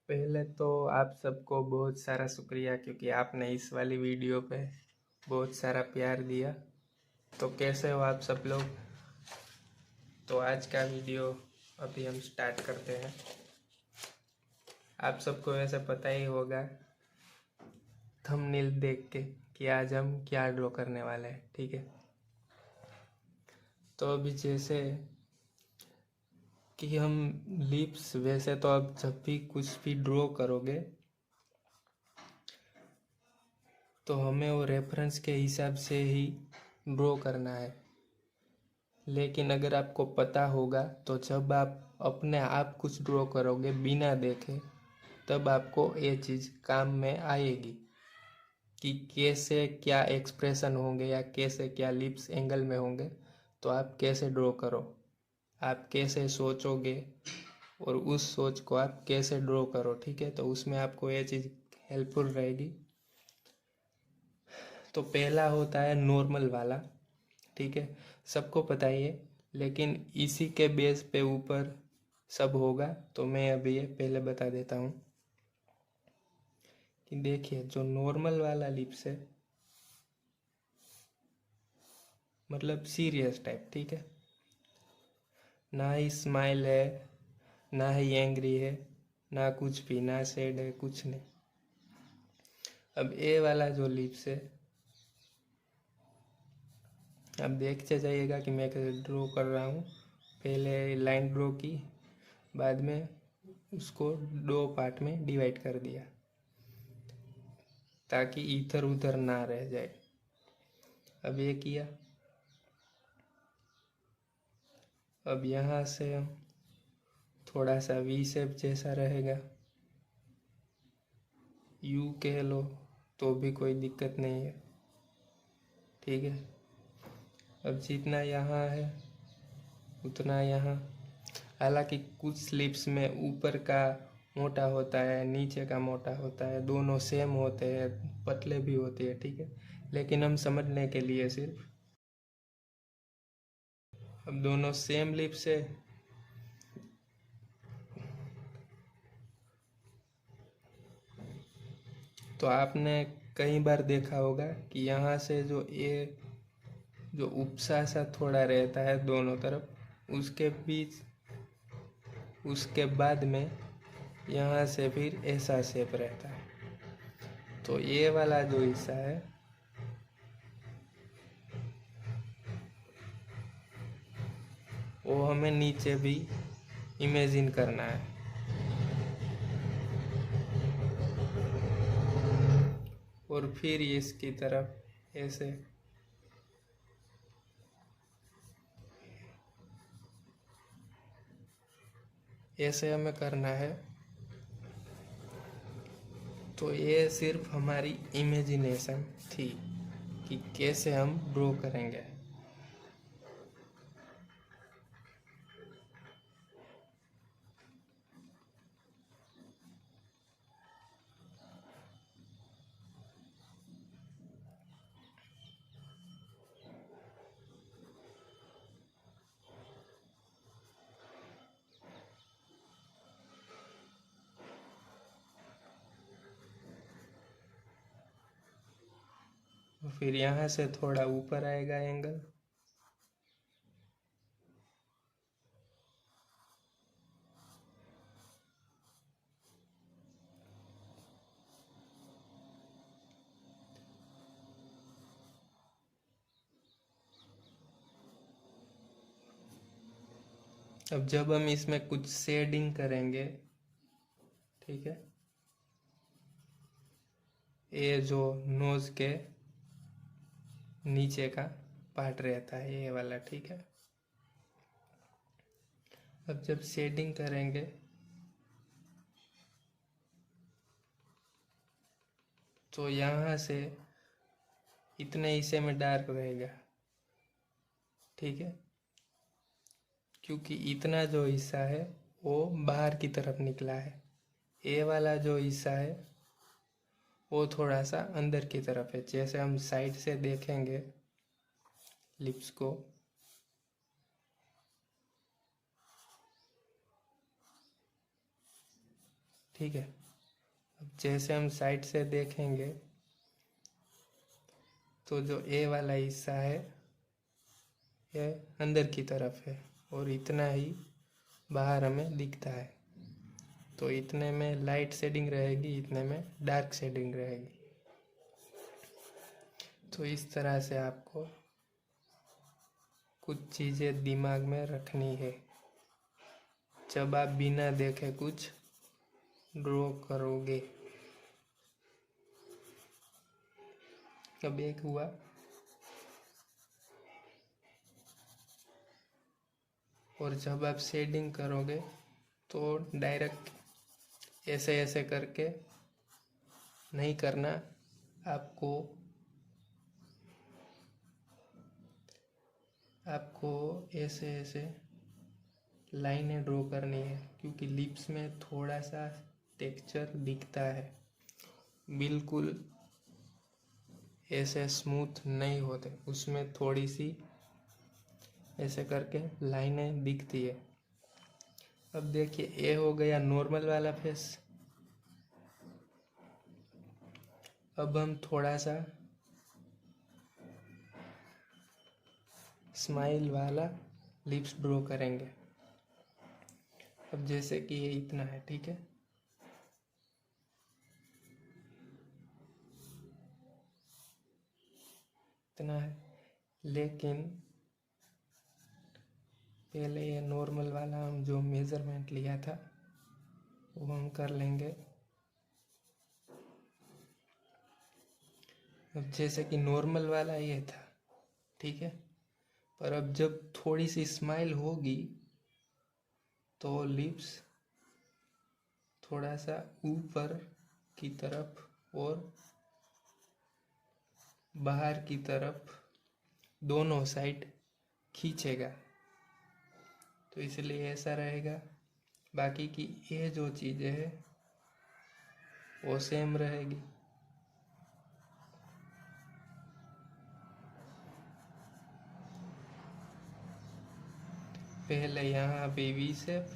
पहले तो आप सबको बहुत सारा शुक्रिया, क्योंकि आपने इस वाली वीडियो पे बहुत सारा प्यार दिया। तो कैसे हो आप सब लोग? तो आज का वीडियो अभी हम स्टार्ट करते हैं। आप सबको वैसे पता ही होगा थंबनेल देख के कि आज हम क्या ड्रॉ करने वाले हैं, ठीक है। तो अभी जैसे कि हम लिप्स, वैसे तो अब जब भी कुछ भी ड्रॉ करोगे तो हमें वो रेफरेंस के हिसाब से ही ड्रॉ करना है। लेकिन अगर आपको पता होगा तो जब आप अपने आप कुछ ड्रॉ करोगे बिना देखे, तब आपको ये चीज़ काम में आएगी कि कैसे क्या एक्सप्रेशन होंगे या कैसे क्या लिप्स एंगल में होंगे। तो आप कैसे ड्रॉ करो, आप कैसे सोचोगे और उस सोच को आप कैसे ड्रॉ करो, ठीक है। तो उसमें आपको ये चीज़ हेल्पफुल रहेगी। तो पहला होता है नॉर्मल वाला, ठीक है, सबको पता ही है, लेकिन इसी के बेस पे ऊपर सब होगा। तो मैं अभी ये पहले बता देता हूँ कि देखिए, जो नॉर्मल वाला लिप्स है, मतलब सीरियस टाइप, ठीक है, ना ही स्माइल है, ना ही एंग्री है, ना कुछ भी, ना सैड है, कुछ नहीं। अब ए वाला जो लिप्स है, अब देखते जाइएगा कि मैं कैसे ड्रॉ कर रहा हूँ। पहले लाइन ड्रॉ की, बाद में उसको दो पार्ट में डिवाइड कर दिया ताकि इधर उधर ना रह जाए। अब ये किया। अब यहाँ से हम थोड़ा सा वी शेप जैसा रहेगा, यू कह लो तो भी कोई दिक्कत नहीं है, ठीक है। अब जितना यहाँ है उतना यहाँ, हालांकि कुछ स्लिप्स में ऊपर का मोटा होता है, नीचे का मोटा होता है, दोनों सेम होते हैं, पतले भी होते हैं, ठीक है। लेकिन हम समझने के लिए सिर्फ, अब दोनों सेम लिप्स है तो आपने कई बार देखा होगा कि यहाँ से जो ये जो उपसा सा थोड़ा रहता है दोनों तरफ, उसके बीच, उसके बाद में यहाँ से फिर ऐसा शेप रहता है। तो ये वाला जो हिस्सा है वो हमें नीचे भी इमेजिन करना है। और फिर इसकी तरफ ऐसे, ऐसे हमें करना है। तो ये सिर्फ हमारी इमेजिनेशन थी कि कैसे हम ड्रॉ करेंगे। फिर यहाँ से थोड़ा ऊपर आएगा एंगल, अब जब हम इसमें कुछ शेडिंग करेंगे, ठीक है, ये जो नोज के नीचे का पार्ट रहता है ये वाला, ठीक है। अब जब शेडिंग करेंगे तो यहाँ से इतने हिस्से में डार्क रहेगा, ठीक है, क्योंकि इतना जो हिस्सा है वो बाहर की तरफ निकला है। ये वाला जो हिस्सा है वो थोड़ा सा अंदर की तरफ है। जैसे हम साइड से देखेंगे लिप्स को, ठीक है। अब जैसे हम साइड से देखेंगे तो जो ए वाला हिस्सा है ये अंदर की तरफ है और इतना ही बाहर हमें दिखता है। तो इतने में लाइट शेडिंग रहेगी, इतने में डार्क शेडिंग रहेगी। तो इस तरह से आपको कुछ चीज़ें दिमाग में रखनी है जब आप बिना देखे कुछ ड्रॉ करोगे। अब एक हुआ, और जब आप शेडिंग करोगे तो डायरेक्ट ऐसे ऐसे करके नहीं करना, आपको ऐसे ऐसे लाइनें ड्रॉ करनी है, क्योंकि लिप्स में थोड़ा सा टेक्सचर दिखता है, बिल्कुल ऐसे स्मूथ नहीं होते, उसमें थोड़ी सी ऐसे करके लाइनें दिखती है। अब देखिए ये हो गया नॉर्मल वाला फेस। अब हम थोड़ा सा स्माइल वाला लिप्स ड्रॉ करेंगे। अब जैसे कि ये इतना है, ठीक है, इतना है, लेकिन पहले ये नॉर्मल वाला हम जो मेज़रमेंट लिया था वो हम कर लेंगे। अब जैसे कि नॉर्मल वाला ये था, ठीक है, पर अब जब थोड़ी सी स्माइल होगी तो लिप्स थोड़ा सा ऊपर की तरफ और बाहर की तरफ दोनों साइड खींचेगा, तो इसलिए ऐसा रहेगा। बाकी की ये जो चीज़ें है वो सेम रहेगी। पहले यहाँ पे वी शेप,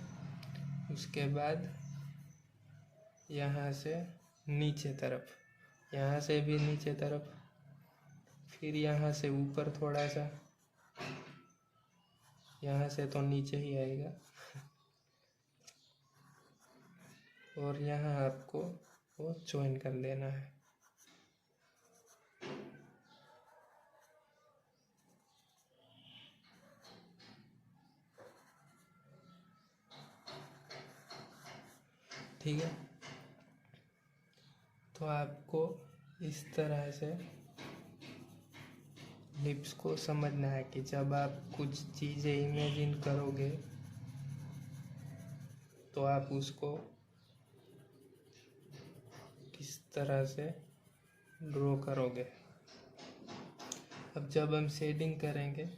उसके बाद यहाँ से नीचे तरफ, यहाँ से भी नीचे तरफ, फिर यहाँ से ऊपर थोड़ा सा, यहाँ से तो नीचे ही आएगा, और यहाँ आपको वो ज्वाइन कर देना है। ठीक है, तो आपको इस तरह से लिप्स को समझना है कि जब आप कुछ चीज़ें इमेजिन करोगे तो आप उसको किस तरह से ड्रॉ करोगे। अब जब हम शेडिंग करेंगे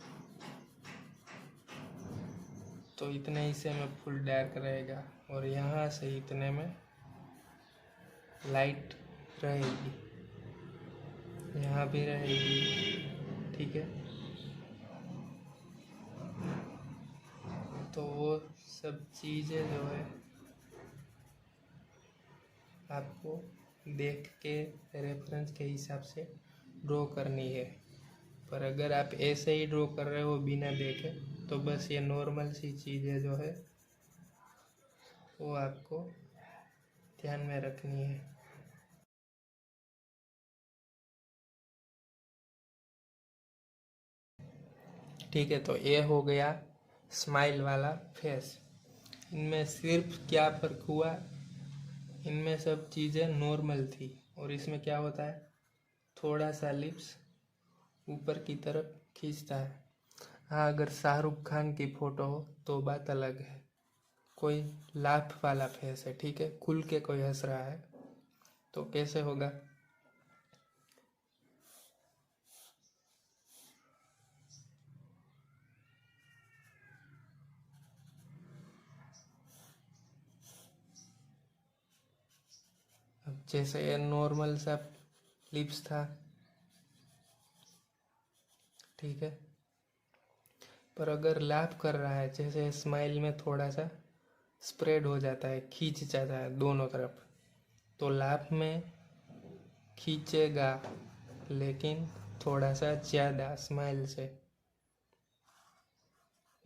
तो इतने हिस्से में फुल डार्क रहेगा और यहाँ से इतने में लाइट रहेगी, यहाँ भी रहेगी, ठीक है। तो वो सब चीज़ें जो है आपको देख के रेफरेंस के हिसाब से ड्रॉ करनी है। पर अगर आप ऐसे ही ड्रॉ कर रहे हो बिना देखे तो बस ये नॉर्मल सी चीज़ें जो है वो आपको ध्यान में रखनी है। ठीक है, तो ये हो गया स्माइल वाला फेस। इनमें सिर्फ क्या फ़र्क हुआ, इनमें सब चीज़ें नॉर्मल थी और इसमें क्या होता है, थोड़ा सा लिप्स ऊपर की तरफ खींचता है। हाँ, अगर शाहरुख खान की फ़ोटो हो तो बात अलग है, कोई लाफ वाला फेस है, ठीक है, खुल के कोई हंस रहा है, तो कैसे होगा। अब जैसे ये नॉर्मल सा लिप्स था, ठीक है, पर अगर लाफ कर रहा है, जैसे स्माइल में थोड़ा सा स्प्रेड हो जाता है, खींच जाता है दोनों तरफ। तो लाप में खींचेगा लेकिन थोड़ा सा ज़्यादा स्माइल से,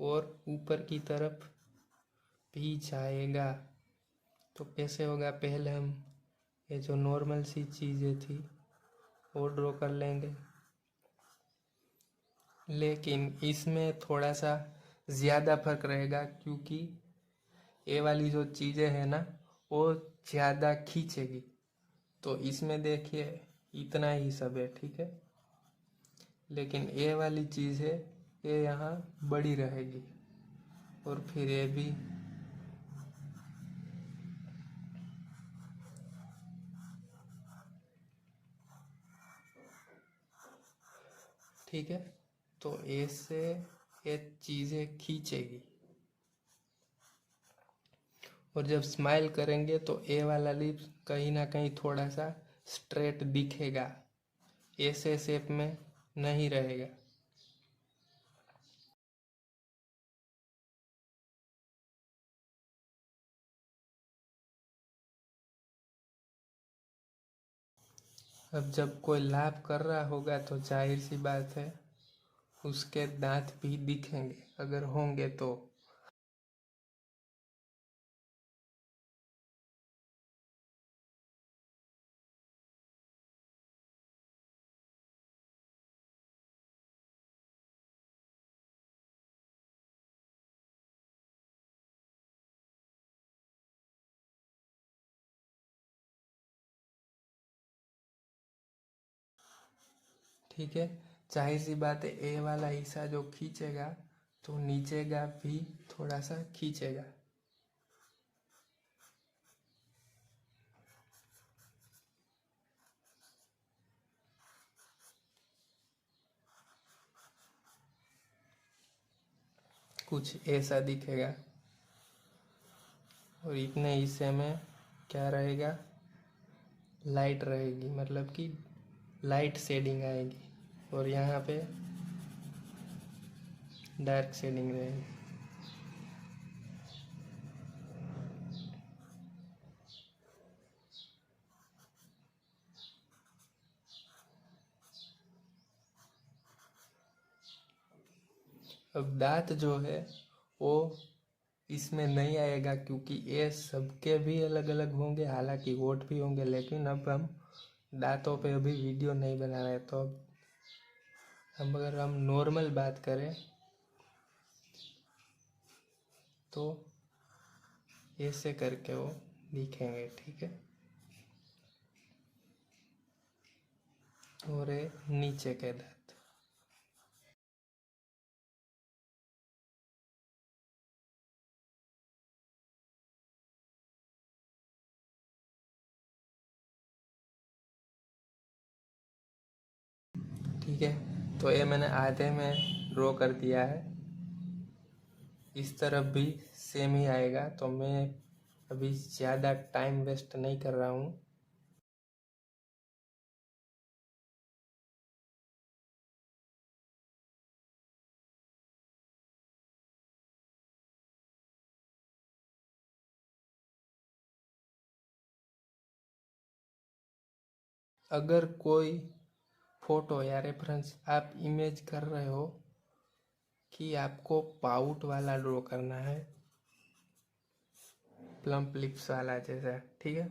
और ऊपर की तरफ भी जाएगा। तो कैसे होगा, पहले हम ये जो नॉर्मल सी चीज़ें थी वो ड्रॉ कर लेंगे, लेकिन इसमें थोड़ा सा ज़्यादा फर्क रहेगा क्योंकि ये वाली जो चीज़ें हैं ना वो ज़्यादा खींचेगी। तो इसमें देखिए इतना ही सब है, ठीक है, लेकिन ये वाली चीज़ है ये यहाँ बड़ी रहेगी, और फिर ये भी ठीक है। तो ऐसे ये चीज़ें खींचेगी, और जब स्माइल करेंगे तो ए वाला लिप्स कहीं ना कहीं थोड़ा सा स्ट्रेट दिखेगा, ऐसे शेप में नहीं रहेगा। अब जब कोई लाभ कर रहा होगा तो जाहिर सी बात है उसके दांत भी दिखेंगे, अगर होंगे तो। ठीक है, जाहिर सी बात है ए वाला हिस्सा जो खींचेगा तो नीचे का भी थोड़ा सा खींचेगा। कुछ ऐसा दिखेगा, और इतने हिस्से में क्या रहेगा, लाइट रहेगी, मतलब कि लाइट शेडिंग आएगी, और यहाँ पे डार्क शेडिंग रहेगी। अब दांत जो है वो इसमें नहीं आएगा क्योंकि ये सबके भी अलग अलग होंगे, हालांकि होठ भी होंगे, लेकिन अब हम दांतों पे अभी वीडियो नहीं बना रहे। तो अब अगर हम नॉर्मल बात करें तो ऐसे करके वो दिखेंगे, ठीक है। और ये नीचे के दांत, ठीक है। तो ये मैंने आधे में ड्रॉ कर दिया है, इस तरफ भी सेम ही आएगा। तो मैं अभी ज़्यादा टाइम वेस्ट नहीं कर रहा हूँ। अगर कोई फोटो या रेफरेंस आप इमेज कर रहे हो कि आपको पाउट वाला ड्रॉ करना है, प्लम्प लिप्स वाला जैसा, ठीक है,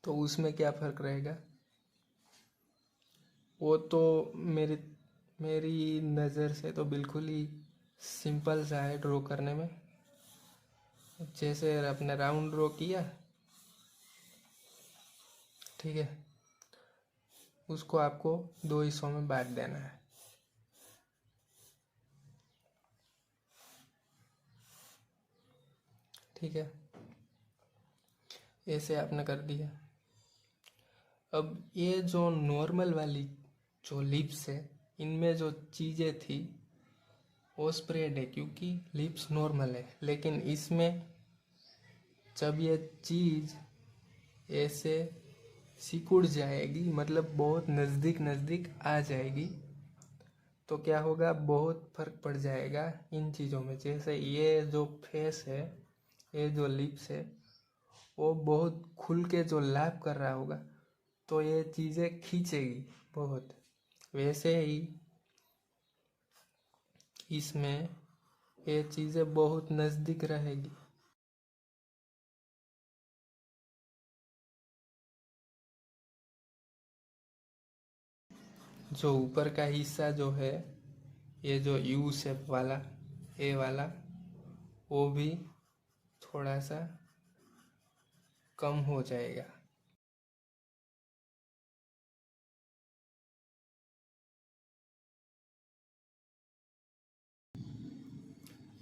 तो उसमें क्या फ़र्क रहेगा वो तो मेरी मेरी नज़र से तो बिल्कुल ही सिंपल सा है ड्रॉ करने में। जैसे आपने राउंड ड्रॉ किया, ठीक है, उसको आपको दो हिस्सों में बांट देना है, ठीक है, ऐसे आपने कर दिया। अब ये जो नॉर्मल वाली जो लिप्स है इनमें जो चीज़ें थी वो स्प्रेड है क्योंकि लिप्स नॉर्मल है, लेकिन इसमें जब ये चीज़ ऐसे सिकुड़ जाएगी, मतलब बहुत नज़दीक नज़दीक आ जाएगी, तो क्या होगा, बहुत फर्क पड़ जाएगा इन चीज़ों में। जैसे ये जो फेस है ये जो लिप्स है वो बहुत खुल के जो लैप कर रहा होगा तो ये चीज़ें खींचेगी बहुत। वैसे ही इसमें ये चीज़ें बहुत नज़दीक रहेगी। जो ऊपर का हिस्सा जो है, ये जो यू शेप वाला, ए वाला, वो भी थोड़ा सा कम हो जाएगा।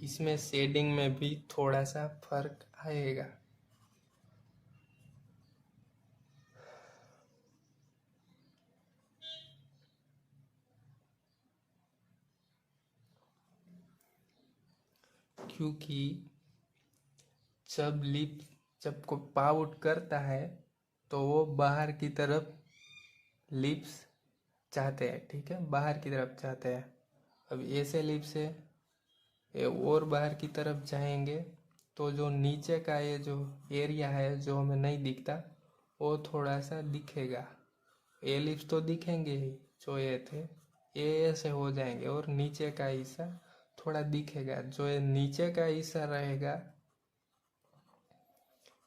इसमें शेडिंग में भी थोड़ा सा फर्क आएगा। क्योंकि जब को पाउट करता है तो वो बाहर की तरफ लिप्स चाहते हैं, ठीक है, बाहर की तरफ चाहते हैं। अब ऐसे लिप्स है ये और बाहर की तरफ जाएंगे तो जो नीचे का ये जो एरिया है जो हमें नहीं दिखता वो थोड़ा सा दिखेगा। ये लिप्स तो दिखेंगे ही, जो ये थे ये ऐसे हो जाएंगे और नीचे का हिस्सा थोड़ा दिखेगा। जो ये नीचे का हिस्सा रहेगा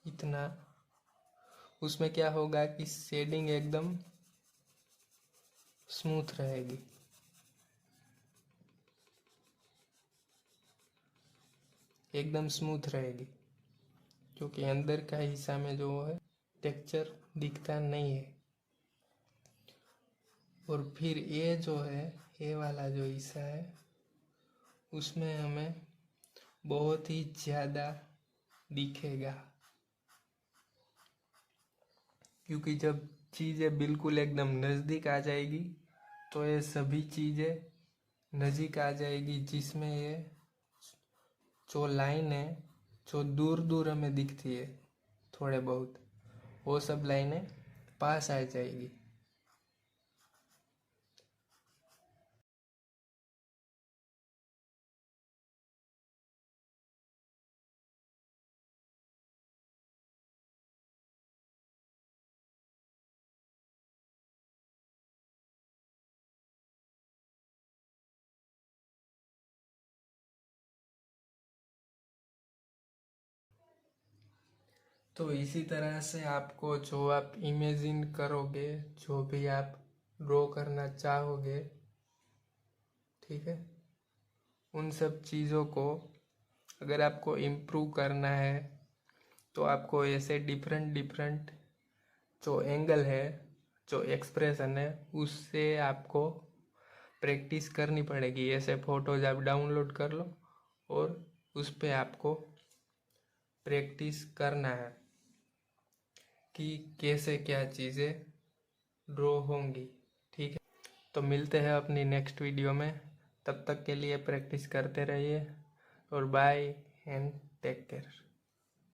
इतना, उसमें क्या होगा कि शेडिंग एकदम स्मूथ रहेगी। एकदम स्मूथ रहेगी क्योंकि अंदर का हिस्सा में जो है टेक्सचर दिखता नहीं है। और फिर ये जो है, ये वाला जो हिस्सा है उसमें हमें बहुत ही ज़्यादा दिखेगा। क्योंकि जब चीज़ें बिल्कुल एकदम नज़दीक आ जाएगी तो ये सभी चीज़ें नज़दीक आ जाएगी, जिसमें ये जो लाइन है जो दूर दूर हमें दिखती है थोड़े बहुत, वो सब लाइनें पास आ जाएगी। तो इसी तरह से आपको जो आप इमेजिन करोगे, जो भी आप ड्रॉ करना चाहोगे, ठीक है, उन सब चीज़ों को अगर आपको इम्प्रूव करना है तो आपको ऐसे डिफरेंट डिफरेंट जो एंगल है, जो एक्सप्रेशन है, उससे आपको प्रैक्टिस करनी पड़ेगी। ऐसे फोटोज आप डाउनलोड कर लो और उस पर आपको प्रैक्टिस करना है कि कैसे क्या चीज़ें ड्रॉ होंगी, ठीक है। तो मिलते हैं अपनी नेक्स्ट वीडियो में, तब तक के लिए प्रैक्टिस करते रहिए और बाय एंड टेक केयर।